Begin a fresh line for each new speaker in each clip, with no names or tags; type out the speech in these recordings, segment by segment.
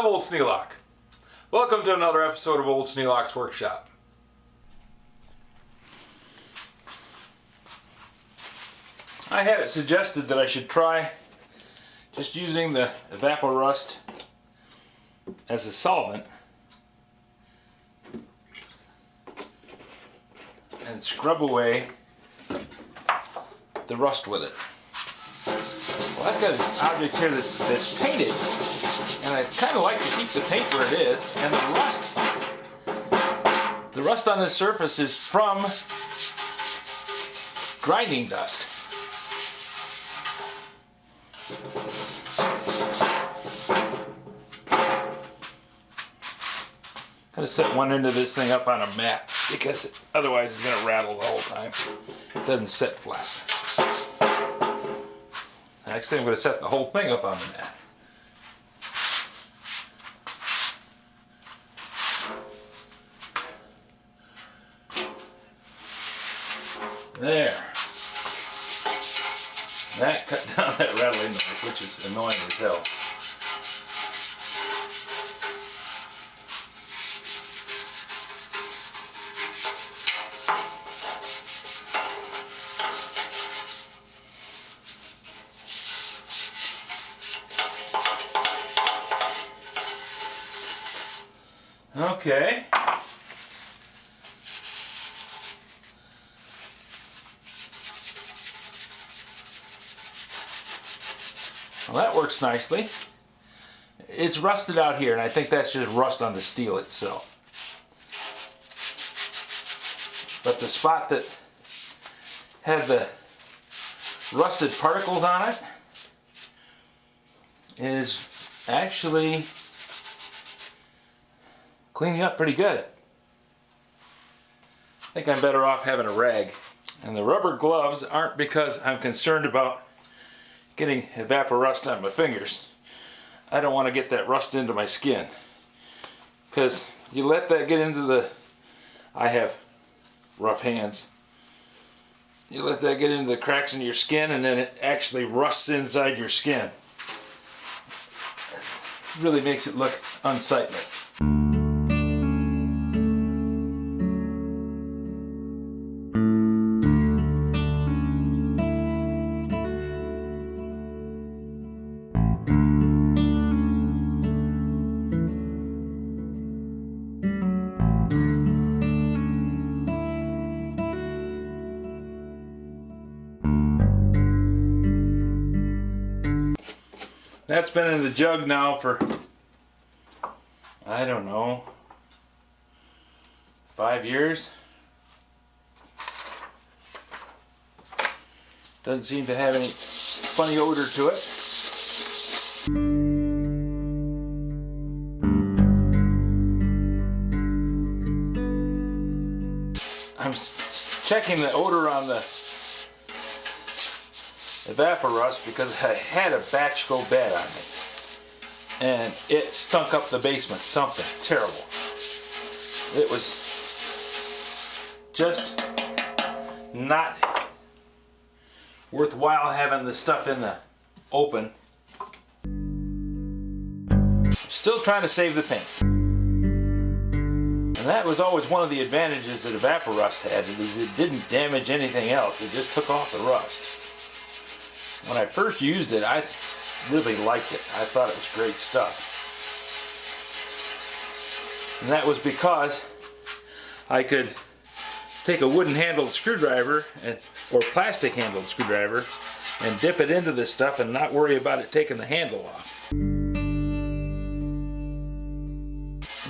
I'm Old Sneelock. Welcome to another episode of Old Sneelock's Workshop. I had it suggested that I should try just using the Evaporust as a solvent and scrub away the rust with it. Well, I've got an object here that's painted, and I kind of like to keep the paint where it is, and the rust on this surface is from grinding dust. I'm going to set one end of this thing up on a mat because otherwise it's going to rattle the whole time. It doesn't set flat. Actually, I'm going to set the whole thing up on the mat. There. That cut down that rattling noise, which is annoying as hell. Okay. Well, that works nicely. It's rusted out here, and I think that's just rust on the steel itself. But the spot that had the rusted particles on it is actually cleaning up pretty good. I think I'm better off having a rag. And the rubber gloves aren't because I'm concerned about getting Evaporust on my fingers. I don't want to get that rust into my skin. Because you let that get into the... I have rough hands. You let that get into the cracks in your skin and then it actually rusts inside your skin. It really makes it look unsightly. That's been in the jug now for, I don't know, 5 years. Doesn't seem to have any funny odor to it. I'm checking the odor on the Evaporust because I had a batch go bad on me and it stunk up the basement, something terrible. It was just not worthwhile having the stuff in the open. I'm still trying to save the paint. And that was always one of the advantages that Evaporust had, is it didn't damage anything else, it just took off the rust. When I first used it, I really liked it. I thought it was great stuff. And that was because I could take a wooden handled screwdriver or plastic handled screwdriver and dip it into this stuff and not worry about it taking the handle off. And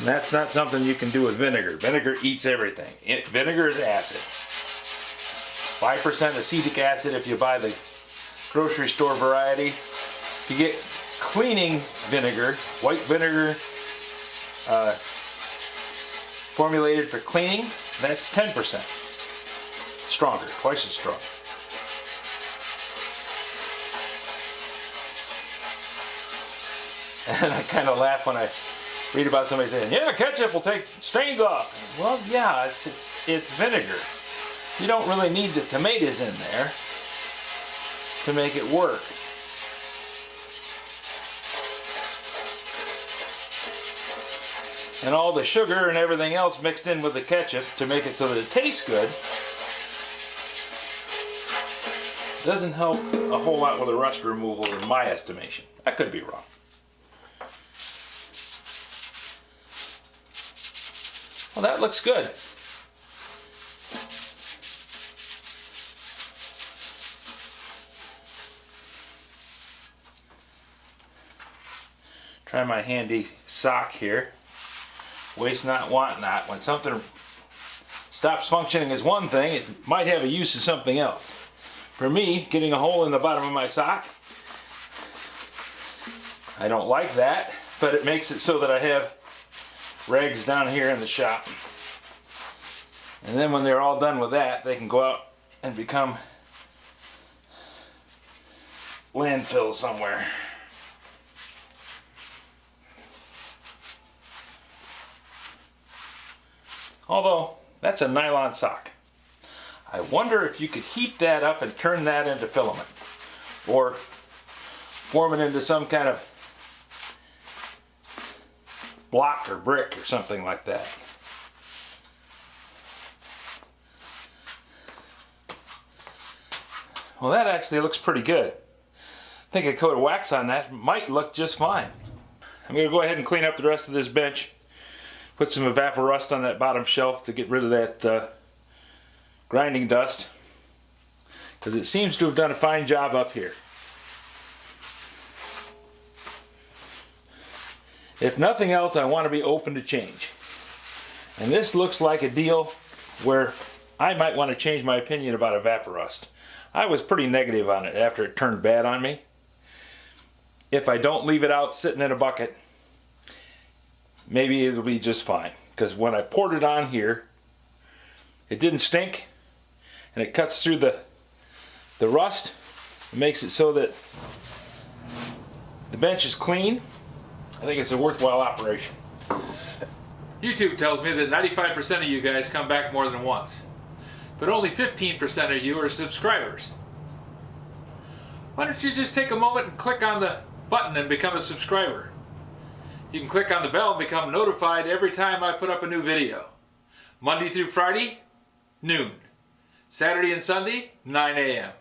that's not something you can do with vinegar. Vinegar eats everything. Vinegar is acid. 5% acetic acid if you buy the grocery store variety. If you get cleaning vinegar, white vinegar formulated for cleaning, that's 10% stronger, twice as strong. And I kind of laugh when I read about somebody saying, yeah, ketchup will take stains off. Well, yeah, it's vinegar. You don't really need the tomatoes in there to make it work. and all the sugar and everything else mixed in with the ketchup to make it so that it tastes good doesn't help a whole lot with the rust removal in my estimation. I could be wrong. Well, that looks good. Try my handy sock here. Waste not, want not. When something stops functioning as one thing, it might have a use of something else. For me, getting a hole in the bottom of my sock, I don't like that, but it makes it so that I have rags down here in the shop. And then when they're all done with that, they can go out and become landfill somewhere. Although, that's a nylon sock. I wonder if you could heat that up and turn that into filament. Or form it into some kind of block or brick or something like that. Well, that actually looks pretty good. I think a coat of wax on that might look just fine. I'm going to go ahead and clean up the rest of this bench. Put some Evaporust on that bottom shelf to get rid of that grinding dust, because it seems to have done a fine job up here. If nothing else, I want to be open to change. And this looks like a deal where I might want to change my opinion about Evaporust. I was pretty negative on it after it turned bad on me. If I don't leave it out sitting in a bucket, maybe it'll be just fine. Because when I poured it on here, it didn't stink, and it cuts through the rust. It makes it so that the bench is clean. I think it's a worthwhile operation. YouTube tells me that 95% of you guys come back more than once, but only 15% of you are subscribers. Why don't you just take a moment and click on the button and become a subscriber? You can click on the bell and become notified every time I put up a new video. Monday through Friday, noon. Saturday and Sunday, 9 a.m.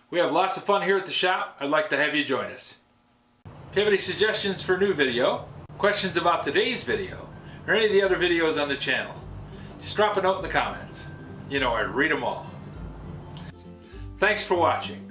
We have lots of fun here at the shop. I'd like to have you join us. If you have any suggestions for a new video, questions about today's video, or any of the other videos on the channel, just drop a note in the comments. You know I'd read them all. Thanks for watching.